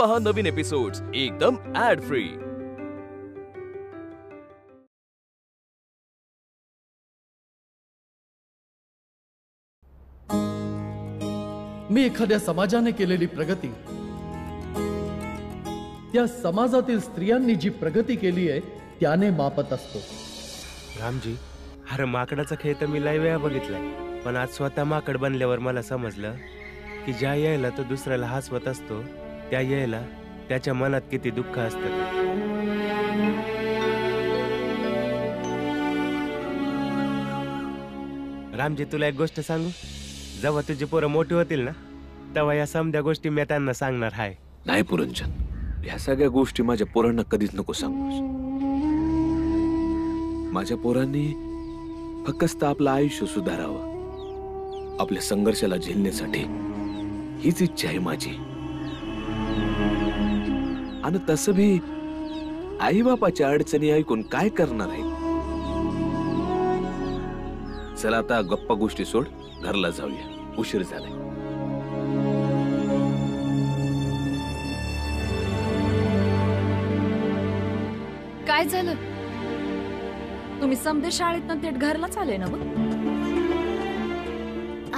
पहा नवीन एपिसोड्स एकदम add free. मी एखाद्या समाजाने केलेली प्रगती, त्या समाजातील स्त्रियांनी जी प्रगती केली आहे त्याने मापत असतो। रामजी, अरे माकडाचा खेळ तर मी लय वेळा बघितलाय, पण आज स्वतः माकड बनल्यावर मला समजलं की ज्या यायला तो दुसऱ्याला हसवत असतो त्या यायला त्याच्या मनात किती दुःख असतं। रामजी, तुला एक गोष्ट सांगू? जेव्हा तुझी पोरं मोठी होतील ना, तेव्हा या समध्या गोष्टी मी त्यांना सांगणार आहे। नाही पुरंजन, ह्या सगळ्या गोष्टी माझ्या पोरांना कधीच नको सांगूस। माझ्या पोरांनी फक्त आपलं आयुष्य सुधारावं, आपल्या संघर्षाला झेलण्यासाठी हीच इच्छा आहे माझी। आणि तसं भी आई बापाच्या अडचणी ऐकून काय करणार आहे? चला आता गप्पा गोष्टी सोड, घरला जाऊया, उशीर झालाय। काय झालं? तुम्ही समदे शाळेतनं थेट घरलाच आले ना?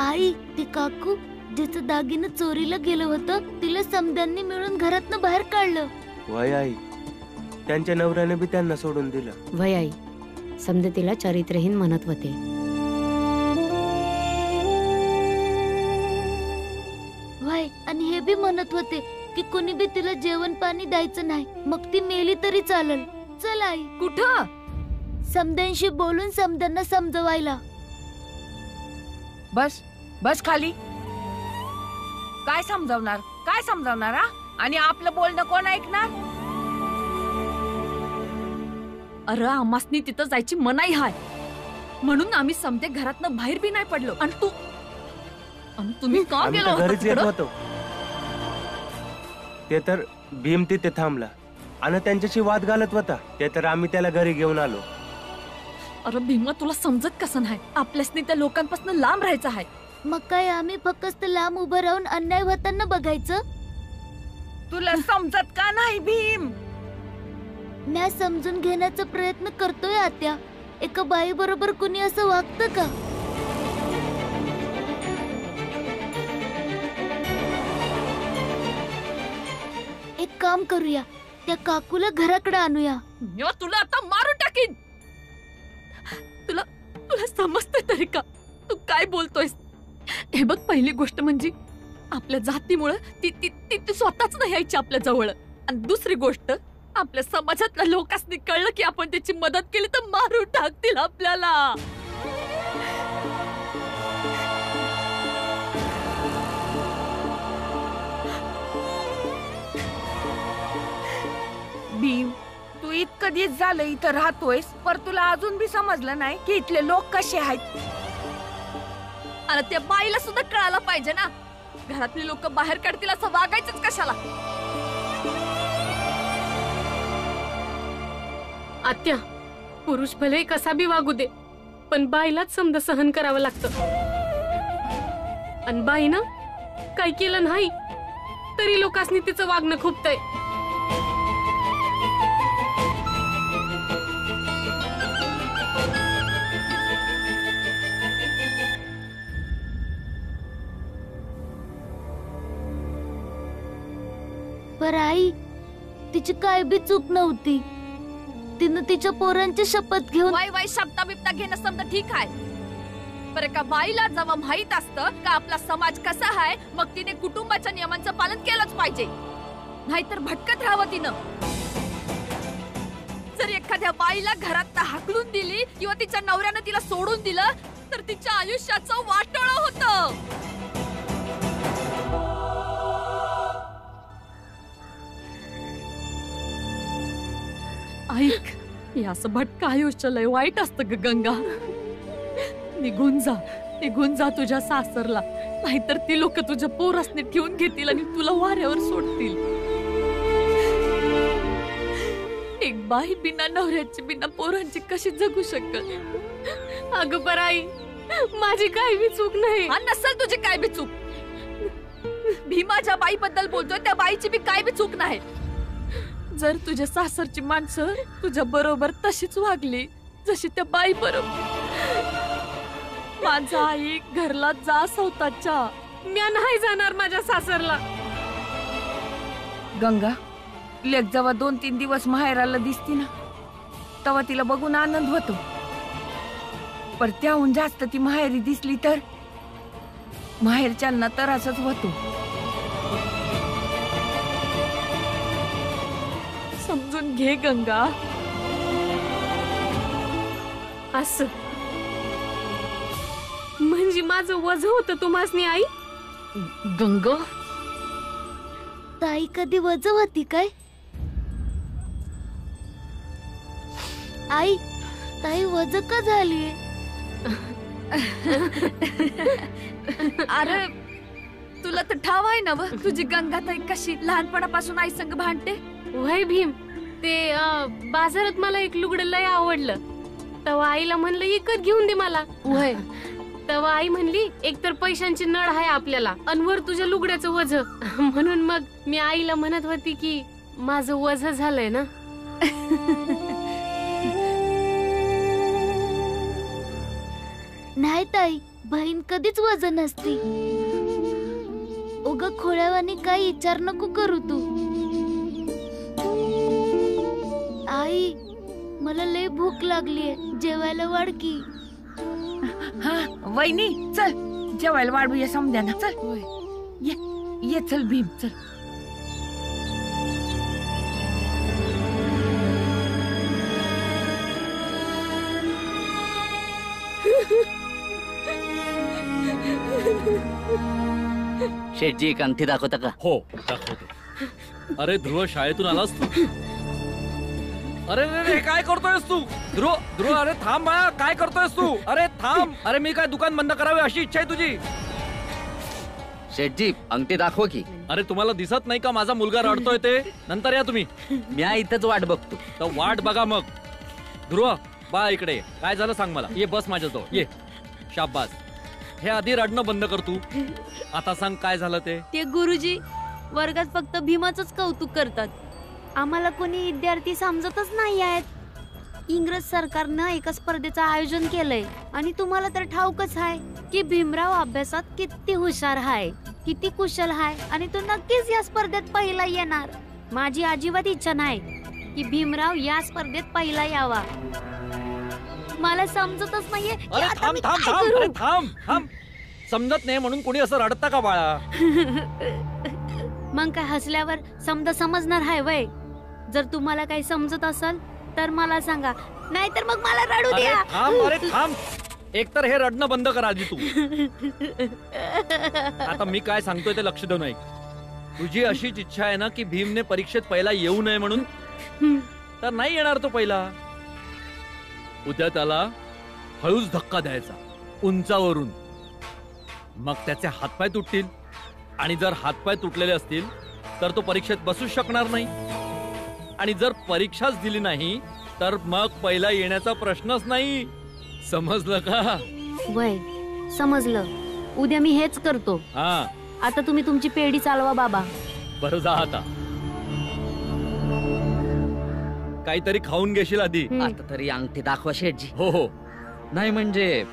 आई, ती काकू जिचं दागिनं चोरीला गेलं होतं तिला समद्यांनी मिळून घरातनं बाहेर काढलं। वय आई, त्यांच्या नवऱ्याने बी त्यांना सोडून दिलं। वय आई, समदे तिला चरित्रहीन म्हणत होते। वय, आणि हे बी म्हणत होते की कोणी बी तिला जेवण पाणी द्यायचं नाही, मग ती मेली तरी चालल। चल आई। कुठं? समद्यांशी बोलून समद्यांना समजवायला। बस बस खाली। काय समजावणार? काय समजावणार? आणि आपलं बोलणं कोण ऐकणार? अरे आम्हासनी तिथं जायची मनाई हाय, म्हणून आम्ही समते घरातनं बाहेर बी नाही पडलो। आणि तुम्ही का गेलो? घरीच येत होतो, ते तर भीम तिथे थांबला आणि त्यांच्याशी वाद घालत होता, ते तर आम्ही त्याला घरी घेऊन आलो। अरे भीमा, तुला समजत कसं नाही? आपल्यासनी त्या लोकांपासून लांब राहायचं आहे। मग काय आम्ही फक्त लांब उभं राहून अन्याय होताना बघायचं? तुला समजत का नाही भीम? मी समजून घेण्याचा प्रयत्न करतोय आत्या। एका बाई बरोबर कुणी असं वागतं का? एक काम करूया, त्या काकूला घराकडे आणूया। मी तुला आता मारून टाकीन। तुला समजतंय तरी का तू काय बोलतोयस? हे बघ, पहिली गोष्ट म्हणजे आपल्या जातीमुळे ती स्वतःच नाही यायची आपल्या जवळ, आणि दुसरी गोष्ट आपल्या समाजातल्या लोकांनी कळलं की आपण त्याची मदत केली तर मारून टाकतील आपल्याला। भीम, तू इतकं दिवस झालं इथं राहतोयस, पर तुला अजून बी समजलं नाही की इथले लोक कसे आहेत। आणि त्या बाईला सुद्धा कळायला पाहिजे ना, घरातली लोक बाहेर काढतील असं वागायचंच कशाला? आत्या, पुरुष भले कसा बी वागू दे, पण बाईलाच समजा सहन करावं लागतं। आणि बाई ना काही केलं नाही तरी लोकांनी तिचं वागणं खुपतंय। पर आई, तिची काय बी चूक नव्हती। तिनं तिच्या पोरांची शपथ घेऊन वाई शब्दा बिब्दा घेणं समजा ठीक आहे, पर एका बाईला जेव्हा माहित असतं का आपला समाज कसा आहे, मग तिने कुटुंबाच्या नियमांचं पालन केलंच पाहिजे, नाहीतर भटकत राहावं तिनं। जर एखाद्या बाईला घरात हाकलून दिली किंवा तिच्या नवऱ्यानं तिला सोडून दिलं तर तिच्या आयुष्याचं वाटोळं होतं। ऐक, हे असं भटका आयुष्य लय वाईट असतं ग गंगा। निघून जा तुझ्या सासरला, नाहीतर ती लोक तुझ्या पोरासने ठेवून घेतील आणि तुला वाऱ्यावर सोडतील। एक बाई बिना नवऱ्याची बिना पोरांची कशी जगू शकल? अगं पर आई, माझी काही बी चूक नाही। नसेल तुझी काय बी चूक, भीमा ज्या बाईबद्दल बोलतोय त्या बाईची बी काय बी चूक नाही. जर तुझ्या सासरची माणसं तुझ्या बरोबर तशीच वागली जशी त्या बाई बरोबर, माझा आई घरला जा स्वतःच्या. म्या नाही जाणार माझ्या सासरला. गंगा, लेक जेव्हा 2-3 दिवस माहेराला दिसती ना तेव्हा तिला बघून आनंद होतो, पण त्याहून जास्त ती माहेरी दिसली तर माहेरच्यांना त्रासच होतो. समजून घे गंगा. असं म्हणजे माझं वजन होतं तुम्हासनी आई? गंगा, ताई कधी वज होती काय? आई, ताई वज का झालीये? अरे तुला तर ठाव आहे ना व, तुझी गंगा ताई कशी लहानपणापासून आई संग भांडते. वय भीम, ते बाजारात मला एक लुगडं लय आवडलं. तेव्हा आईला म्हणलं इकत घेऊन दे मला. वय तेव्हा आई म्हणली एकतर पैशांची नळ आहे आपल्याला, अनवर तुझ्या लुगड्याचं वज. म्हणून मग मी आईला म्हणत होती की माझं वज झालंय ना. नाही ताई, बहीण कधीच वजन नसती. उग खोळ्यावानी काही विचार नको करू तू. आई, मला लय भूक लागलीये, जेवायला वाढ की. हा वहिनी, चल जेवायला वाढूया समद्याना. चल ये ये, चल भीम चल. शेठजी एक अंगठी दाखवता का? हो दाखवतो. अरे ध्रुव, शाळेतून आलास तू? अरे रे, काय करतोयस तू? ध्रुव ध्रुव, अरे थांब बाळा, काय करतोयस तू? अरे थांब. अरे मी काय दुकान बंद करावे अशी इच्छा आहे तुझी? शेठजी अंगठी दाखव की. अरे तुम्हाला दिसत नाही का माझा मुलगा रडतोय ते? नंतर या तुम्ही. मी इथंच वाट बघतो. तर वाट बघा मग. ध्रुव बा इकडे ये. काय झालं सांग मला. ये बस माझ्याजवळ ये. शाबास. हे आधी रडणं बंद कर तू. आता सांग काय झालं ते. ते गुरुजी वर्गात फक्त भीमाचंच कौतुक करतात. आम्हाला कोणी विद्यार्थी समजतच नाही आहेत. इंग्रज सरकारनं एका स्पर्धेचं आयोजन केलंय आणि तुम्हाला तर ठाऊकच आहे की भीमराव अभ्यासात किती हुशार आहे, किती कुशल आहे आणि तो नक्कीच या स्पर्धेत पहिला येणार. माझी अजिबात इच्छा नाही की भीमराव या स्पर्धेत पहिला यावा. मला समजतच नाहीये की अरे आता थांब मी थांब काय थांब. करू? अरे थांब थांब. समजत नाही म्हणून कोणी असं रडतं का बाळा? मग काय हसल्यावर समजा समजणार आहे वय? जर तुम्हाला काही समजत असेल तर मला सांगा, नाहीतर मग मला रडू अरे द्या. थांब. अरे थांब. एकतर हे रडणं बंद कर आधी तू. आता मी काय सांगतोय ते लक्ष देऊ नये. तुझी अशीच इच्छा आहे ना की भीमने परीक्षेत पहिला येऊ नये म्हणून? तर नाही येणार तो पहिला. उद्या त्याला हळूच धक्का द्यायचा उंचावरून. मग त्याचे हातपाय तुटतील आणि जर हातपाय तुटलेले असतील तर तो परीक्षेत बसूच शकणार नाही. आणि जर परीक्षाच दिली नाही तर मग पहिला येण्याचा प्रश्नच नाही. समजलं का? वय समजलं. उद्या मी हेच करतो. हा आता तुम्ही तुमची पेढी चालवा बाबा. बरं जा आता. काहीतरी खाऊन घेशील आधी. आता तरी अंगठी दाखवा शेठजी. हो हो. नाही म्हणजे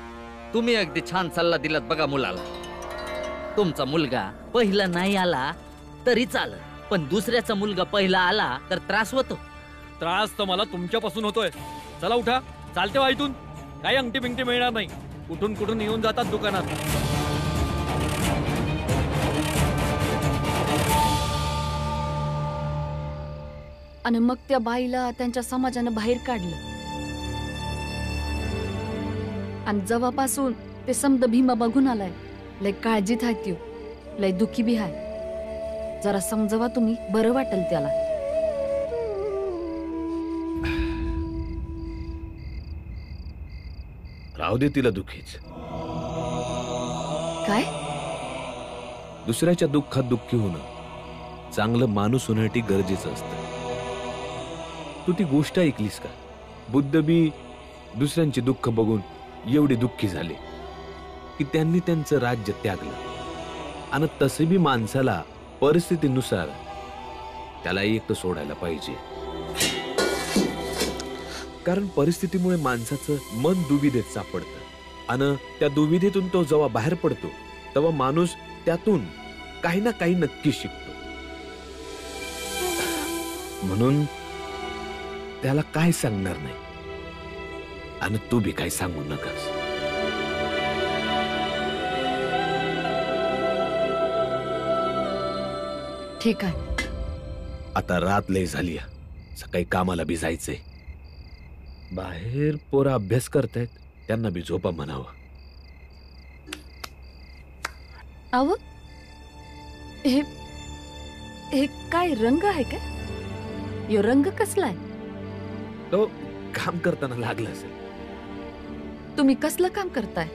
तुम्ही अगदी छान सल्ला दिलात बघा मुलाला. तुमचा मुलगा पहिला नाही आला तरी चालत, पण दुसऱ्याचा मुलगा पहिला आला तर त्रास होतो. त्रास तर मला तुमच्यापासून होतोय. चला उठा, चालते व्हा इथून. काही अंगठी बिंगठी मिळणार नाही. कुठून कुठून येऊन जातात दुकानात. आणि मग त्या बाईला त्यांच्या समाजानं बाहेर काढलं. आणि जेव्हापासून ते समद भीमा बघून आलाय, लय काळजीत आहे त्यो, लय दुखी बी आहे. जरा समजवा तुम्ही, बरं वाटेल त्याला. राहू दे तिला दुःखीच. काय? दुसऱ्याच्या दुःखात दुःखी होणं चांगलं माणूस होण्यासाठी गरजेचं असतं. तू ती गोष्ट ऐकलीस का? बुद्ध बी दुसऱ्यांची दुःख बघून एवढे दुःखी झाले की त्यांनी त्यांचं राज्य त्यागलं आणि तसे बी माणसाला परिस्थितीनुसार त्याला एकटं सोडायला पाहिजे. कारण परिस्थितीमुळे माणसाचं मन दुविधेत सापडतं आणि त्या दुविधेतून तो जेव्हा बाहेर पडतो तेव्हा माणूस त्यातून काही ना काही नक्की शिकतो. म्हणून त्याला काय सांगणार नाही आणि तू बी काय सांगू नकास. ठीक आहे. आता रात लय झाली, सकाळी कामाला बी जायचंय. बाहेर पोरं अभ्यास करतायत, त्यांना बी झोपा म्हणावं. अव हे हे काय रंग आहे काय? यो रंग कसला आहे? तो काम करताना लागला असेल. तुम्ही कसलं काम करताय?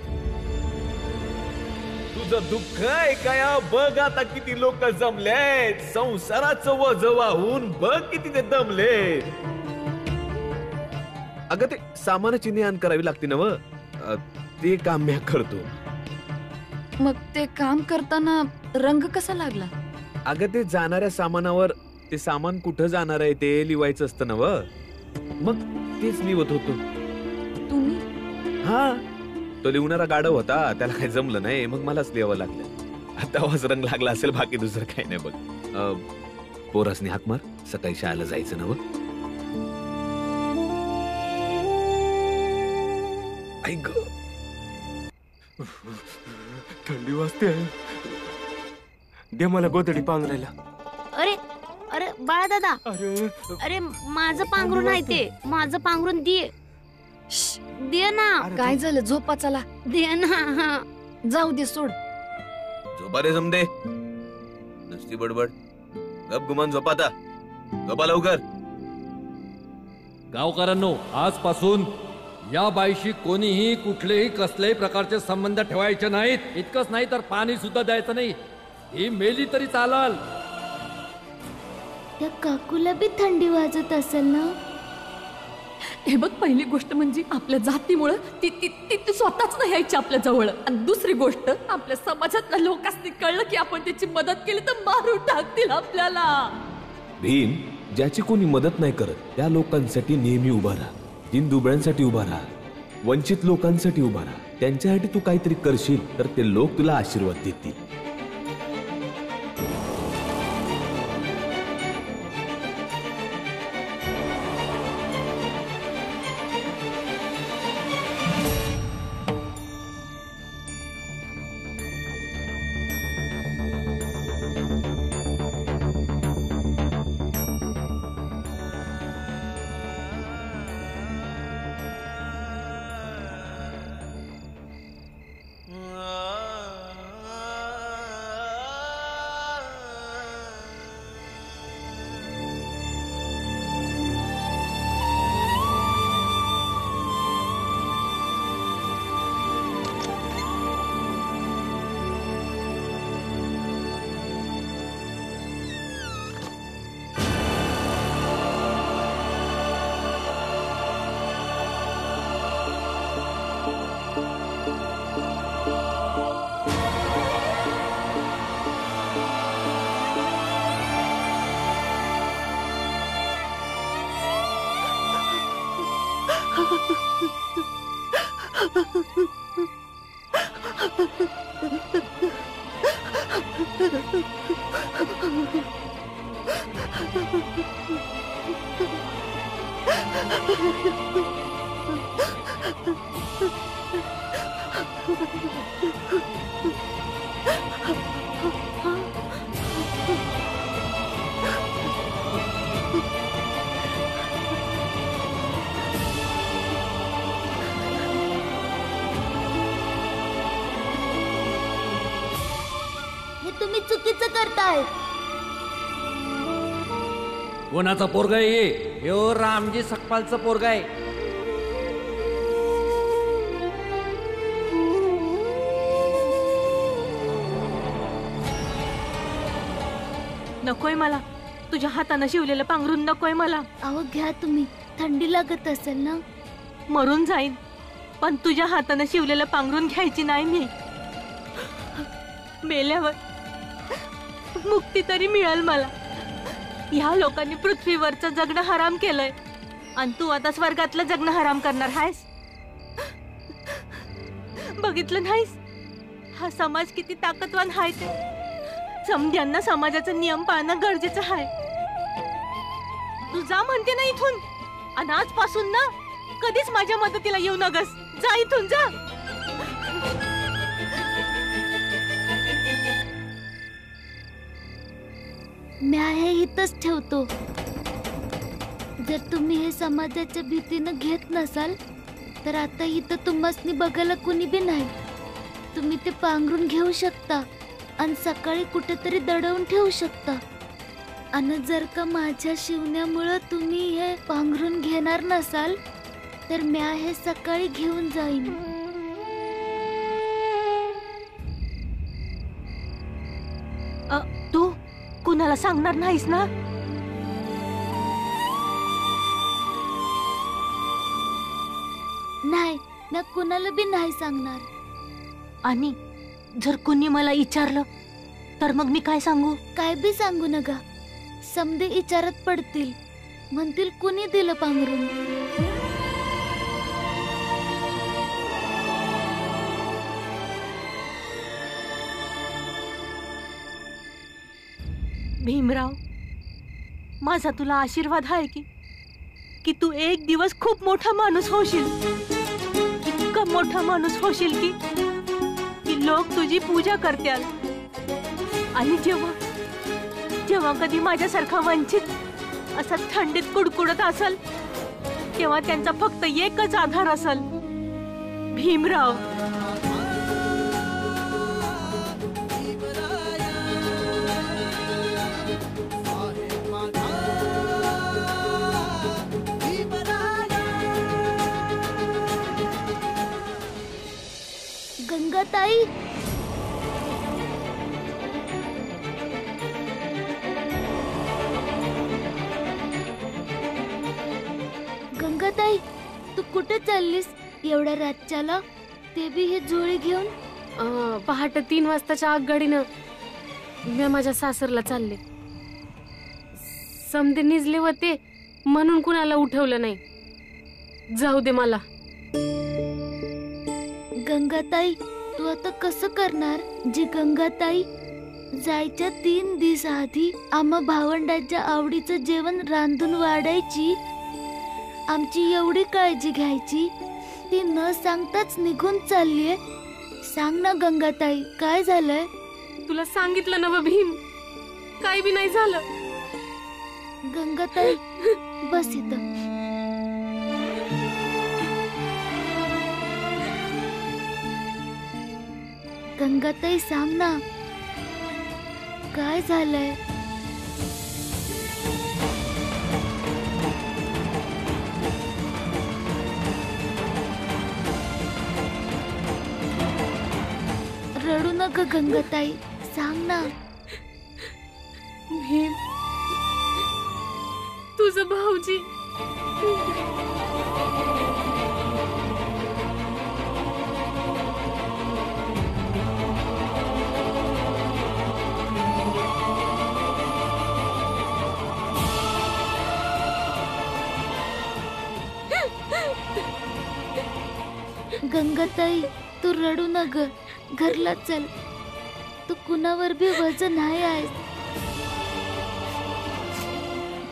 तुझं दुःख आहे काय? बघ आता किती लोक जमलेत, संसाराचं वज वाहून बघ किती ते दमले. अगं ते सामानाची ने आण करावी लागते ना व, ते काम मी करतो. मग ते काम करताना रंग कसा लागला? अगं ते जाणाऱ्या सामानावर ते सामान कुठं जाणार आहे ते लिवायचं असतं ना व, मग तेच लिहत होतो. तुम्ही? हा, तो लिहणारा गाढव होता, त्याला काही जमलं नाही, मग मलाच लिहावं लागलं. तेव्हाच रंग लागला असेल, बाकी दुसरं काही नाही. बघ पोरासनी हाक मार, सकाळी शाळेला जायचं ना व. ऐक थंडी वाजते. दे मला गोधडी पांघरायला. अरे अरे बाळा दादा, अरे माझं पांघरून आहे ते, माझं पांघरून दे. दे ना. काय झालं? झोपा चला. दे ना. जाऊ दे, सोड. झोपा रे समदे, नसती बडबड. गप गुमान झोपा आता, झोपा लवकर. गावकऱ्यांनो, आजपासून या बाईशी कोणीही कुठलेही कसल्याही प्रकारचे संबंध ठेवायचे नाहीत. इतकंच नाही तर पाणी सुद्धा द्यायचं नाही. ही मेली तरी चालाल. त्या काकूला बी थंडी वाजत असेल ना? हे बघ, पहिली गोष्ट म्हणजे आपल्या जातीमुळे ती ती ती स्वतःच नाही यायची आपल्या जवळ. आणि दुसरी गोष्ट, आपल्या समाजातल्या लोकांनी कळलं की आपण त्याची मदत केली तर मारून टाकतील आपल्याला. भीम ज्याची कोणी मदत नाही करत त्या लोकांसाठी नेहमी उभा राहा. दीन दुबळ्यांसाठी उभा राहा, वंचित लोकांसाठी उभा राहा. त्यांच्यासाठी तू काहीतरी करशील तर ते लोक तुला आशीर्वाद देतील. तुम्ही चुकीचं करताय. कोणाचा पोरगा आहे? यो रामजी सकपालचा पोरगा आहे. नकोय मला तुझ्या हाताने शिवलेलं पांघरून, नकोय मला. अहो घ्या तुम्ही, थंडी लागत असेल ना. मरून जाईन पण तुझ्या हाताने शिवलेलं पांघरून घ्यायची नाही मी. मेल्यावर मुक्ती तरी मिळेल मला. ह्या लोकांनी पृथ्वीवरचं जगणं हराम केलंय आणि तू आता स्वर्गातलं जगणं हराम करणार आहेस. बघितलं नाहीस हा समाज किती ताकदवान आहे ते. समध्यांना समाजाचा नियम पाळणं गरजेचं आहे. तू जा म्हणते ना इथून, आणि आजपासून ना कधीच माझ्या मदतीला येऊ नगस. जा इथून जा. मी हे इथंच ठेवतो. जर तुम्ही हे समाजाच्या भीतीनं घेत नसाल तर आता इथं तुम्हासनी बघायला कुणी बी नाही. तुम्ही ते पांघरून घेऊ शकता आणि सकाळी कुठेतरी दडवून ठेवू शकता. आणि जर का माझ्या शिवण्यामुळं तुम्ही हे पांघरून घेणार नसाल तर मी हे सकाळी घेऊन जाईन. तू कुणाला सांगणार नाहीस ना? नाही, मी कुणाला बी नाही सांगणार. आणि जर कुणी मला विचारलं तर मग मी काय सांगू? काय बी सांगू नका. समदे विचारत पडतील, म्हणतील कुणी दिलं पांघरून. भीमराव, माझा तुला आशीर्वाद आहे की तू एक दिवस खूप मोठा माणूस होशील. इतका मोठा माणूस होशील की लोक तुझी पूजा करतील. आणि जेव्हा कधी माझ्यासारखा वंचित असा थंडीत कुडकुडत असेल तेव्हा त्यांचा फक्त एकच आधार असेल, भीमराव. गंगाताई, गंगाताई, तू कुठे चाललीस एवढ्या रातच्याला, ते बी हे झोळी घेऊन? पहाटे 3 वाजताच्या आगगाडीनं मी माझ्या सासरला चालले. समधे निजले होते म्हणून कुणाला उठवलं नाही. जाऊ दे मला. गंगाताई, तू आता कसं करणार? जी गंगाताई जायच्या 3 दिवस आधी आम्हा भावंडाच्या आवडीचं जेवण रांधून वाढायची, आमची एवढी काळजी घ्यायची, ती न सांगताच निघून चाललीये. सांग ना गंगाताई, काय झालंय? तुला सांगितलं ना भीम, काय बी नाही झालं. गंगाताई, बस इथं. गंगाताई, सांग ना काय झालंय? रडू नका गंगाताई, सांग ना. भीम, तुझं भाऊजी गंगाताई, तू रडू नका, घरला चल. तू कुणावर बी वजन नाही आहे.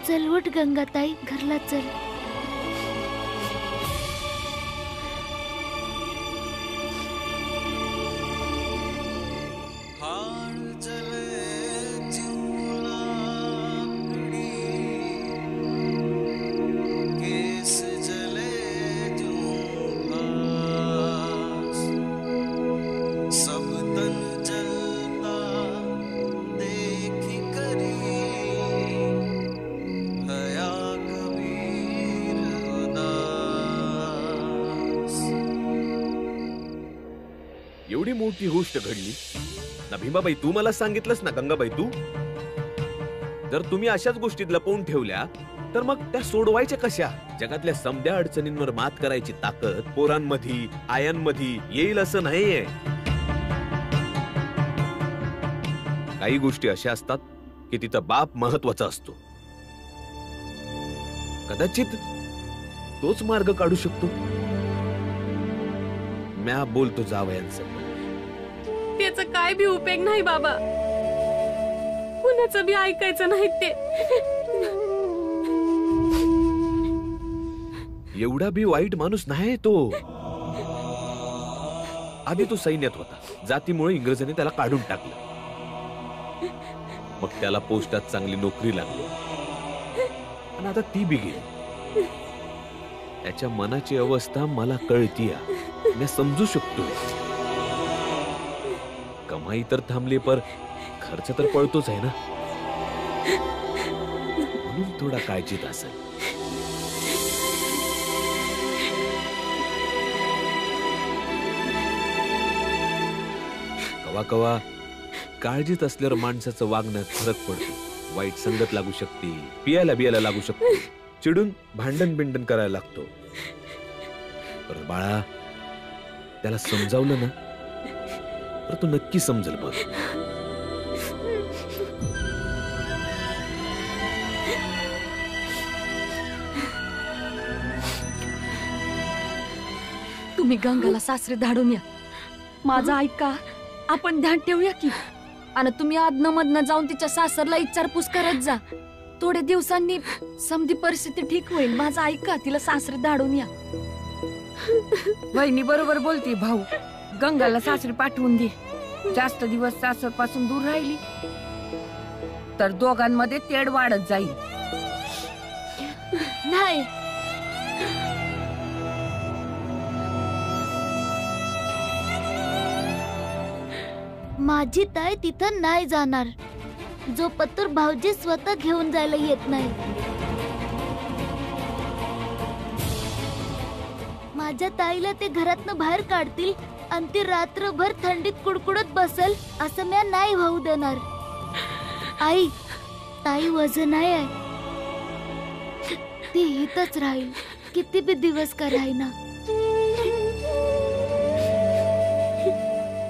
चल उठ गंगाताई, घरला चल. एवढी मोठी गोष्ट घडली ना भीमाबाई, तू मला सांगितलंस ना गंगाबाई. तू जर तुम्ही अशाच गोष्टीत लपवून ठेवल्या तर मग त्या सोडवायच्या कशा? जगातल्या समध्या अडचणींवर मात करायची ताकद पोरांमध्ये, आयांमध्ये येईल असं नाहीये. काही गोष्टी अशा असतात की तिचा बाप महत्वाचा असतो. कदाचित तोच मार्ग काढू शकतो. म्या बोलतो जावयांचं. त्याचा काय बी उपयोग नाही बाबा. कुणाचं बी ऐकायचं नाही ते. एवढा बी वाईट माणूस नाही तो. आधी तो सैन्यात होता. जातीमुळे इंग्रजांनी त्याला काढून टाकलं. मग त्याला पोस्टात चांगली नोकरी लागली आणि आता ती बी गेली. त्याच्या मनाची अवस्था मला कळतीय. मी समजू शकतोय. कमाई तर थांबली पर खर्च तर पळतोच आहे ना. म्हणून थोडा काळजीत असेल. कवा कवा काळजीत असल्यावर माणसाचं वागण्यात फरक पडतो. वाईट संगत लागू शकते, पियाला लागू शकते, चिडून भांडण बिंडण करायला लागतो. पर बाळा, त्याला समजावलं ना तर तो नक्की समजेल. बघ, तुम्ही गंगाला सासरे धाडून या. माझं ऐका, आपण ध्यान ठेवूया की. आणि तुम्ही आदन मधनं जाऊन तिच्या सासरला विचारपूस करत जा. थोड्या दिवसांनी समधी परिस्थिती ठीक होईल. माझं ऐका, तिला सासरे धाडून या. वहिनी बरोबर बोलते भाऊ. गंगाला सासरी पाठवून दे. जास्त दिवस सासर पासून दूर राहिली तर दोघांमध्ये तेढ वाढत जाईल. नाही, माझी ताई तिथं नाही जाणार जो पत्र भाऊजी स्वतः घेऊन जायला येत नाही. माझ्या ताईला ते घरातनं बाहेर काढतील आणि ती रात्रभर थंडीत कुडकुडत बसल असं मी नाही होऊ देणार. आई, ताई वजन आहे. ती इथंच राहील किती बी दिवस का राहीना.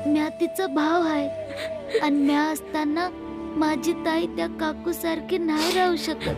म्या तिचा भाव आहे आणि म्या असताना माझी ताई त्या काकू सारखी नाही राहू शकत.